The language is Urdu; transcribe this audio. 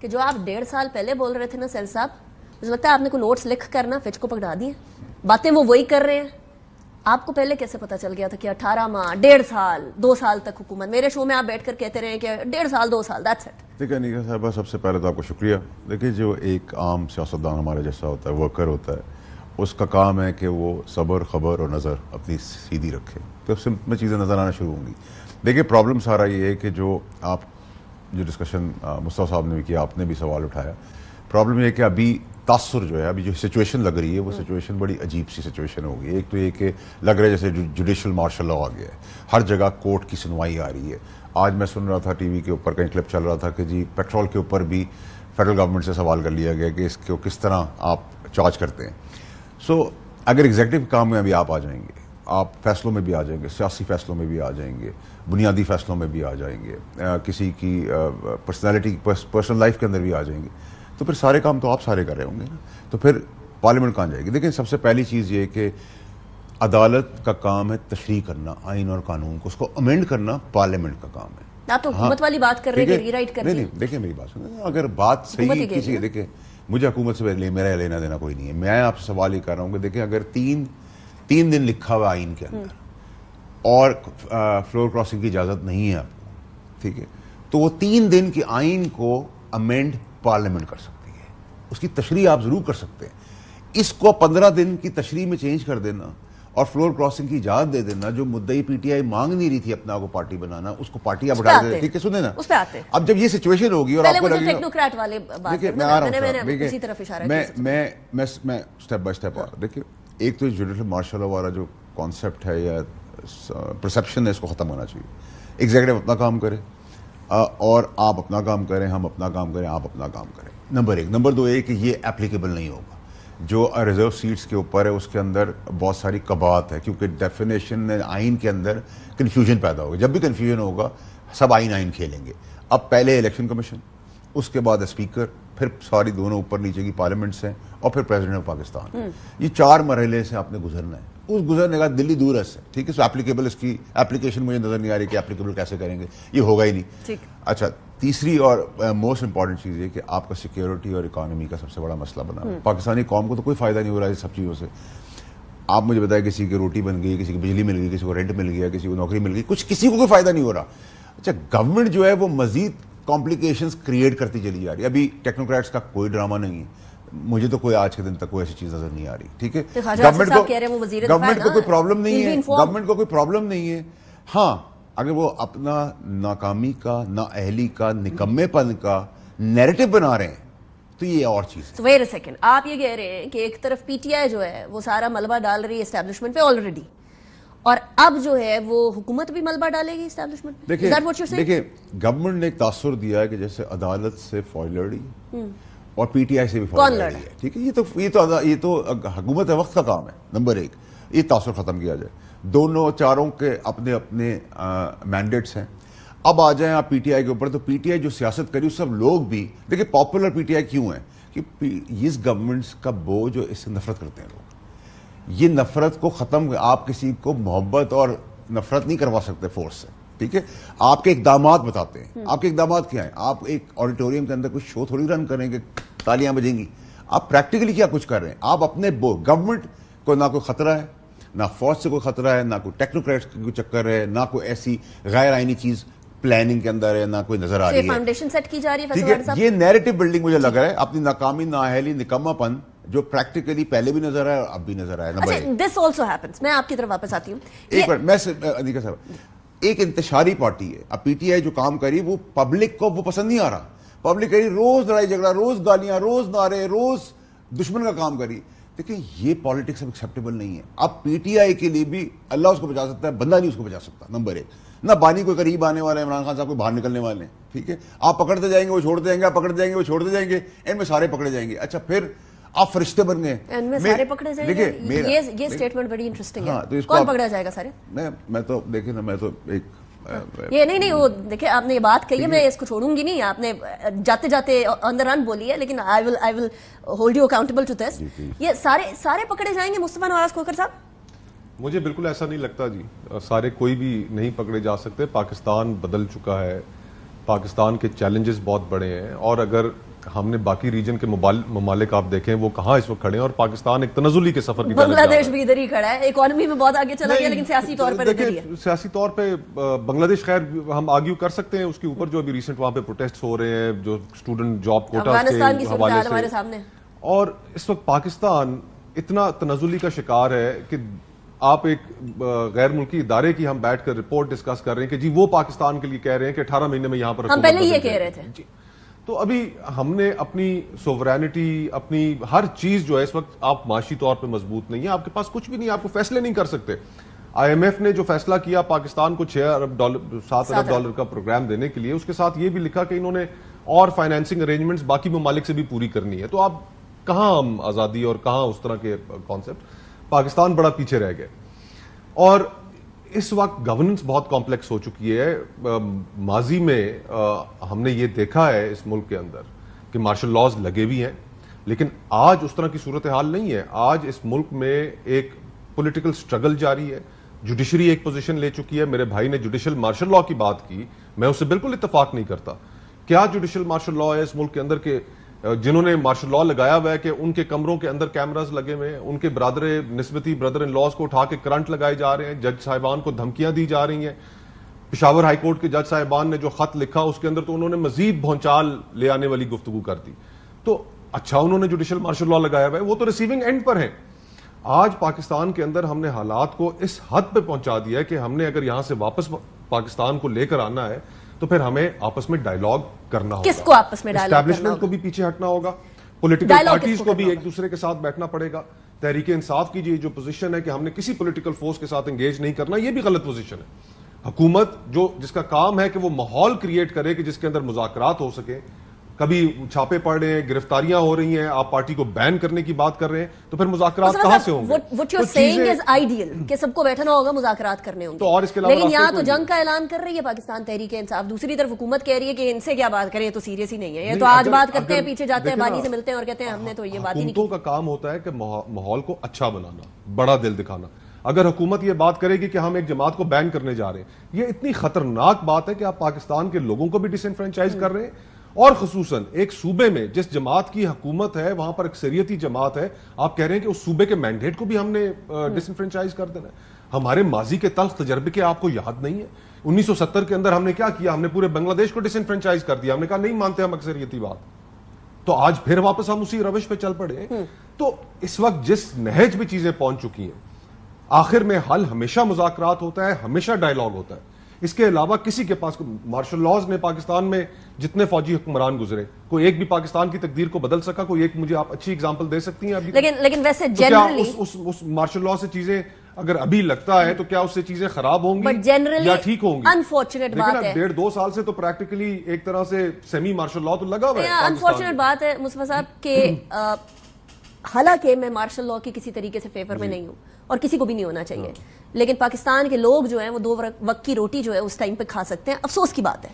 کہ جو آپ 1.5 سال پہلے بول رہے تھے نا سیل صاحب، مجھے لگتا ہے آپ نے کوئی نوٹس لکھ کر نا فچ کو پکڑا دیے، باتیں وہ وہی کر رہے ہیں. آپ کو پہلے کیسے پتا چل گیا تھا کہ 18 ماہ 1.5 سال 2 سال تک حکومت؟ میرے شو میں آپ بیٹھ کر کہتے رہے کہ 1.5 سال 2 سال دیٹس اٹ. دیکھیں انیکا صاحبہ، سب سے پہلے تو آپ کو شکریہ. دیکھیں جو ایک عام سیاستدان ہمارے جیسا ہوتا ہے، ورکر ہوتا ہے، اس کا کام ہے کہ وہ صبر خبر اور نظر اپنی سیدھی رکھے، تو اس میں چیزیں نظر آنا شروع ہوں گی. دیکھیں پرابلم سارا یہ ہے کہ جو ڈسکشن مصطفیٰ صاحب نے بھی کیا، آپ نے بھی سوال اٹھایا، پرابلم یہ ہے کہ ابھی تاثر جو ہے، ابھی جو سچویشن لگ رہی ہے وہ سچویشن بڑی عجیب سی سچویشن ہو گئی. ایک تو یہ کہ لگ رہا ہے جیسے جوڈیشل مارشل لاء آ گیا ہے، ہر جگہ کورٹ کی سنوائی آ رہی ہے. آج میں سن رہا تھا ٹی وی کے اوپر کہیں کلپ چل رہا تھا کہ جی پیٹرول کے اوپر بھی فیڈرل گورنمنٹ سے سوال کر لیا گیا کہ اس کو کس طرح آپ چارج کرتے ہیں. سو اگر ایگزیکٹو کام میں ابھی آپ آ جائیں گے، آپ فیصلوں میں بھی آ جائیں گے، سیاسی فیصلوں میں بھی آ جائیں گے، بنیادی فیصلوں میں بھی آ جائیں گے، کسی کی پرسنالٹی پرسنل لائف کے اندر بھی آ جائیں گے، تو پھر سارے کام تو آپ سارے کر رہے ہوں گے نا. تو پھر پارلیمنٹ کہاں جائے گی؟ دیکھیں سب سے پہلی چیز یہ کہ عدالت کا کام ہے تشریح کرنا آئین اور قانون کو، اس کو امینڈ کرنا پارلیمنٹ کا کام ہے. آپ تو حکومت والی بات کر رہے ہیں کہ ری رائٹ کرنی. نہیں دیکھیں میری بات سنیں، اگر بات صحیح کسی، دیکھیں مجھے حکومت سے میرا لینا دینا کوئی نہیں ہے. میں آپ سے سوال یہ کر رہا ہوں کہ دیکھیں اگر تین دن لکھا ہوا آئین کے اندر اور فلور کراسنگ کی اجازت نہیں ہے آپ کو، ٹھیک ہے، تو وہ 3 دن کے آئین کو امینڈ پارلیمنٹ کر سکتی ہے، اس کی تشریح آپ ضرور کر سکتے ہیں. اس کو 15 دن کی تشریح میں چینج کر دینا اور فلور کراسنگ کی اجازت دے دینا، جو مدعی پی ٹی آئی مانگ نہیں رہی تھی اپنا کو پارٹی بنانا، اس کو پارٹی آپ بڑھا دے. ٹھیک ہے سنیں نا، اس پہ آتے. اب جب یہ سچویشن ہوگی اور آپ کو لگے ٹیکنوکریٹ والے بات دیکھیں میں آ رہا ہوں، اسی طرف اشارہ میں اسٹیپ بائی اسٹیپ آ رہا ہوں. دیکھیں ایک تو جوڈیشل مارشل لاء والا جو کانسیپٹ ہے یا پرسیپشن ہے، اس کو ختم ہونا چاہیے. ایگزیکٹو اپنا کام کرے اور آپ اپنا کام کریں، ہم اپنا کام کریں، آپ اپنا کام کریں. نمبر 1. نمبر 2 یہ کہ یہ اپلیکیبل نہیں ہوگا. جو ریزرو سیٹس کے اوپر ہے اس کے اندر بہت ساری قباحت ہے، کیونکہ ڈیفینیشن آئین کے اندر کنفیوژن پیدا ہوگا. جب بھی کنفیوژن ہوگا سب آئین کھیلیں گے. اب پہلے الیکشن کمیشن، اس کے بعد اسپیکر، پھر ساری دونوں اوپر نیچے کی پارلیمنٹس ہیں، اور پھر پریزیڈنٹ آف پاکستان. یہ 4 مرحلے سے آپ نے گزرنا ہے. اس گزرنے کا دلی دور ہے سے، ٹھیک ہے. سو اپلیکیبل، اس کی اپلیکیشن مجھے نظر نہیں آ رہی کہ اپلیکیبل کیسے کریں گے، یہ ہوگا ہی نہیں. اچھا تیسری اور موسٹ امپورٹنٹ چیز یہ کہ آپ کا سیکیورٹی اور اکانومی کا سب سے بڑا مسئلہ بنا ہے. پاکستانی قوم کو تو کوئی فائدہ نہیں ہو رہا ہے اس سب چیزوں سے. آپ مجھے بتائیں کسی کی روٹی بن گئی، کسی کی بجلی مل گئی، کسی کو رینٹ مل گیا، کسی کو نوکری مل گئی، کسی کو کوئی فائدہ نہیں ہو رہا. اچھا گورنمنٹ جو ہے وہ مزید کمپلیکیشنز کریٹ کرتی چلی جا رہی ہے. ابھی ٹیکنوکریٹس کا کوئی ڈرامہ نہیں ہے، مجھے تو کوئی آج کے دن تک کوئی ایسی چیز نظر نہیں آ رہی. ٹھیک ہے، گورنمنٹ کو کوئی پرابلم نہیں ہے، گورنمنٹ کو کوئی پرابلم نہیں ہے. ہاں اگر وہ اپنا ناکامی کا، نااہلی کا، نکمے پن کا نیریٹو بنا رہے ہیں تو یہ اور چیز ہے. ویٹ اے سیکنڈ، آپ یہ کہہ رہے ہیں کہ ایک طرف پی ٹی آئی جو ہے وہ سارا ملبہ ڈال رہی ہے اسٹیبلشمنٹ پہ آلریڈی، اور اب جو ہے وہ حکومت بھی ملبہ ڈالے گی اسٹیبلشمنٹ پہ. دیکھیں گورنمنٹ نے ایک تاثر دیا ہے کہ جیسے عدالت سے فوج لڑ رہی ہے اور پی ٹی آئی سے بھی فوج لڑ رہی ہے. ٹھیک ہے، یہ تو حکومت وقت کا کام ہے. نمبر 1 یہ تاثر ختم کیا جائے. دونوں چاروں کے اپنے اپنے مینڈیٹس ہیں. اب آ جائیں آپ پی ٹی آئی کے اوپر، تو پی ٹی آئی جو سیاست کری سب لوگ بھی دیکھیں پاپولر پی ٹی آئی کیوں ہے کہ اس گورنمنٹس کا بوجھ، اس سے نفرت کرتے ہیں لوگ. یہ نفرت کو ختم، آپ کسی کو محبت اور نفرت نہیں کروا سکتے فورس سے. ٹھیک ہے، آپ کے اقدامات بتاتے ہیں. آپ کے اقدامات کیا ہیں؟ آپ ایک آڈیٹوریم کے اندر کچھ شو تھوڑی رن کریں گے تالیاں بجیں گی. آپ پریکٹیکلی کیا کچھ کر رہے ہیں؟ آپ اپنے گورنمنٹ کو نہ کوئی خطرہ ہے، نہ فوج سے کوئی خطرہ ہے، نہ کوئی ٹیکنوکریٹس کا کوئی چکر ہے، نہ کوئی ایسی غیر آئینی چیز پلاننگ کے اندر ہے، نہ کوئی نظر آ رہی ہے. فاؤنڈیشن سیٹ کی جا رہی ہے. ٹھیک ہے، یہ نیریٹو بلڈنگ مجھے لگ رہا ہے اپنی ناکامی، نااہلی، نکما پن جو پریکٹیکلی پہلے بھی نظر آیا اور اب بھی نظر آیا. This also happens. میں آپ کی طرف واپس آتی ہوں. ایک منٹ، میں انیکا صاحب، ایک انتشاری پارٹی ہے. اب پی ٹی آئی جو کام کری وہ پبلک کو وہ پسند نہیں آ رہا. پبلک کری روز لڑائی جھگڑا، روز گالیاں، روز نعرے، روز دشمن کا کام کری. دیکھیں یہ پالیٹکس اب ایکسیپٹیبل نہیں ہے. اب پی ٹی آئی کے لیے بھی اللہ اس کو بچا سکتا ہے، بندہ نہیں اس کو بچا سکتا. نمبر 1 نہ بانی کوئی قریب آنے والے ہیں، عمران خان صاحب کو باہر نکلنے والے ہیں. ٹھیک ہے، آپ پکڑتے جائیں گے وہ چھوڑتے جائیں گے، آپ پکڑتے جائیں گے وہ چھوڑتے جائیں گے، ان میں سارے پکڑے جائیں گے. اچھا پھر آپ فرشتے بن گئے، ان میں سارے پکڑے جائیں گے. یہ اسٹیٹمنٹ بڑی انٹرسٹنگ ہے. کون پکڑا جائے گا سارے؟ میں تو دیکھیں نا، میں تو ایک یہ نہیں وہ دیکھیں آپ نے یہ بات کہی ہے، میں اس کو چھوڑوں گی نہیں. آپ نے جاتے جاتے آن دا رن بولی ہے، لیکن I will hold you accountable to this. یہ سارے پکڑے جائیں گے مصطفیٰ نواز کھوکھر صاحب؟ مجھے بالکل ایسا نہیں لگتا جی. سارے کوئی بھی نہیں پکڑے جا سکتے. پاکستان بدل چکا ہے، پاکستان کے چیلنجز بہت بڑے ہیں، اور اگر ہم نے باقی ریجن کے ممالک آپ دیکھیں وہ کہاں اس وقت کھڑے ہیں، اور پاکستان ایک تنزلی کے سفر کی جانب بنگلہ دیش بھی ادھر ہی کھڑا ہے، اکانومی میں بہت آگے چلا گیا لیکن سیاسی طور پر ادھر ہی ہے۔ سیاسی طور پہ بنگلہ دیش خیر ہم آرگیو کر سکتے ہیں اس کے اوپر، جو ابھی ریسنٹ وہاں پہ پروٹیسٹ ہو رہے ہیں جو اسٹوڈنٹ جاب کوٹا افغانستان کی کے صورتحال حوالے ہمارے سے، سامنے، اور اس وقت پاکستان اتنا تنزلی کا شکار ہے کہ آپ ایک غیر ملکی ادارے کی ہم بیٹھ کر رپورٹ ڈسکس کر رہے ہیں کہ جی وہ پاکستان کے لیے کہہ رہے ہیں کہ 18 مہینے میں یہاں پر ہم پہلے یہ کہہ رہے تھے جی۔ تو ابھی ہم نے اپنی سوورینٹی، اپنی ہر چیز جو ہے اس وقت آپ معاشی طور پہ مضبوط نہیں ہے، آپ کے پاس کچھ بھی نہیں، آپ کو فیصلے نہیں کر سکتے۔ آئی ایم ایف نے جو فیصلہ کیا پاکستان کو 7 ارب ڈالر کا پروگرام دینے کے لیے، اس کے ساتھ یہ بھی لکھا کہ انہوں نے اور فائنینسنگ ارینجمنٹس باقی ممالک سے بھی پوری کرنی ہے۔ تو آپ کہاں ہم آزادی اور کہاں اس طرح کے کانسیپٹ، پاکستان بڑا پیچھے رہ گئے۔ اور اس وقت گورننس بہت کمپلیکس ہو چکی ہے۔ ماضی میں ہم نے یہ دیکھا ہے اس ملک کے اندر کہ مارشل لاز لگے بھی ہیں، لیکن آج اس طرح کی صورتحال نہیں ہے۔ آج اس ملک میں ایک پولیٹیکل سٹرگل جاری ہے، جوڈیشری ایک پوزیشن لے چکی ہے۔ میرے بھائی نے جوڈیشل مارشل لا کی بات کی، میں اس سے بالکل اتفاق نہیں کرتا۔ کیا جوڈیشل مارشل لا ہے اس ملک کے اندر کے جنہوں نے مارشل لا لگایا ہوا ہے کہ ان کے کمروں کے اندر کیمراز لگے ہوئے ہیں، ان کے نسبتی برادر ان لاز کو اٹھا کے کرنٹ لگائے جا رہے ہیں، جج صاحبان کو دھمکیاں دی جا رہی ہیں۔ پشاور ہائی کورٹ کے جج صاحبان نے جو خط لکھا اس کے اندر تو انہوں نے مزید بھونچال لے آنے والی گفتگو کر دی۔ تو اچھا انہوں نے جوڈیشل مارشل لا لگایا ہوا ہے، وہ تو ریسیونگ اینڈ پر ہیں۔ آج پاکستان کے اندر ہم نے حالات کو اس حد پہ پہنچا دیا ہے کہ ہم نے اگر یہاں سے واپس پاکستان کو لے کر آنا ہے تو پھر ہمیں آپس میں ڈائیلاگ کرنا ہوگا۔ کس کو آپس میں ڈائیلاگ کرنا ہوگا؟ اسٹیبلشمنٹ کو بھی پیچھے ہٹنا ہوگا، پولیٹیکل پارٹیز کو بھی ایک دوسرے کے ساتھ بیٹھنا پڑے گا۔ تحریک انصاف کی جو پوزیشن ہے کہ ہم نے کسی پولیٹیکل فورس کے ساتھ انگیج نہیں کرنا، یہ بھی غلط پوزیشن ہے۔ حکومت جس کا کام ہے کہ وہ ماحول کریٹ کرے کہ جس کے اندر مذاکرات ہو سکے، کبھی چھاپے پڑ رہے ہیں، گرفتاریاں ہو رہی ہیں، آپ پارٹی کو بین کرنے کی بات کر رہے ہیں، تو پھر مذاکرات کہاں سے ہوں گے؟ What you're saying is ideal کہ سب کو بیٹھنا ہوگا، مذاکرات کرنے ہوں تو اور اس کے علاوہ لیکن یہاں تو جنگ کا اعلان کر رہی ہے پاکستان تحریک انصاف، دوسری طرف حکومت کہہ رہی ہے کہ ان سے کیا بات کریں، یہ تو سیریس ہی نہیں ہے، یہ تو آج بات کرتے ہیں پیچھے جاتے ہیں بانی سے ملتے ہیں اور کہتے ہیں ہم نے تو یہ بات ہی نہیں کی۔ حکومتوں کا کام ہوتا ہے کہ ماحول کو اچھا بنانا، بڑا دل دکھانا۔ اگر حکومت یہ بات کرے گی کہ ہم ایک جماعت کو بین کرنے جا رہے ہیں، یہ اتنی خطرناک بات ہے کہ آپ پاکستان کے لوگوں کو بھی ڈس انفرینچائز کر رہے ہیں، اور خصوصاً ایک صوبے میں جس جماعت کی حکومت ہے وہاں پر اکثریتی جماعت ہے، آپ کہہ رہے ہیں کہ اس صوبے کے مینڈیٹ کو بھی ہم نے ڈس انفرینچائز کر دینا ہے۔ ہمارے ماضی کے تلخ تجربے کے آپ کو یاد نہیں ہے؟ 1970 کے اندر ہم نے کیا کیا؟ ہم نے پورے بنگلہ دیش کو ڈس انفرینچائز کر دیا، ہم نے کہا نہیں مانتے ہم اکثریتی بات۔ تو آج پھر واپس ہم اسی روش پہ چل پڑے۔ تو اس وقت جس نہج میں چیزیں پہنچ چکی ہیں، آخر میں حل ہمیشہ مذاکرات ہوتا ہے، ہمیشہ ڈائیلاگ ہوتا ہے۔ اس کے علاوہ کسی کے پاس مارشل لاز نے پاکستان میں جتنے فوجی حکمران گزرے، کوئی ایک بھی پاکستان کی تقدیر کو بدل سکا؟ کوئی ایک مجھے آپ اچھی اگزامپل دے سکتی ہیں ابھی؟ لیکن ویسے کیا جنرلی اس مارشل لا سے چیزیں اگر ابھی لگتا ہے تو کیا اس سے چیزیں خراب ہوں گی یا ٹھیک ہوں گی؟ انفارچونیٹ بات ہے، 1.5-2 سال سے تو پریکٹیکلی ایک طرح سے سیمی مارشل لا تو لگا ہوا ہے۔ انفارچونیٹ بات ہے مصطفیٰ صاحب کہ حالانکہ میں مارشل لا کی کسی طریقے سے فیور میں نہیں ہوں اور کسی کو بھی نہیں ہونا چاہیے، لیکن پاکستان کے لوگ جو ہیں وہ 2 وقت کی روٹی جو ہے اس ٹائم پہ کھا سکتے ہیں، افسوس کی بات ہے۔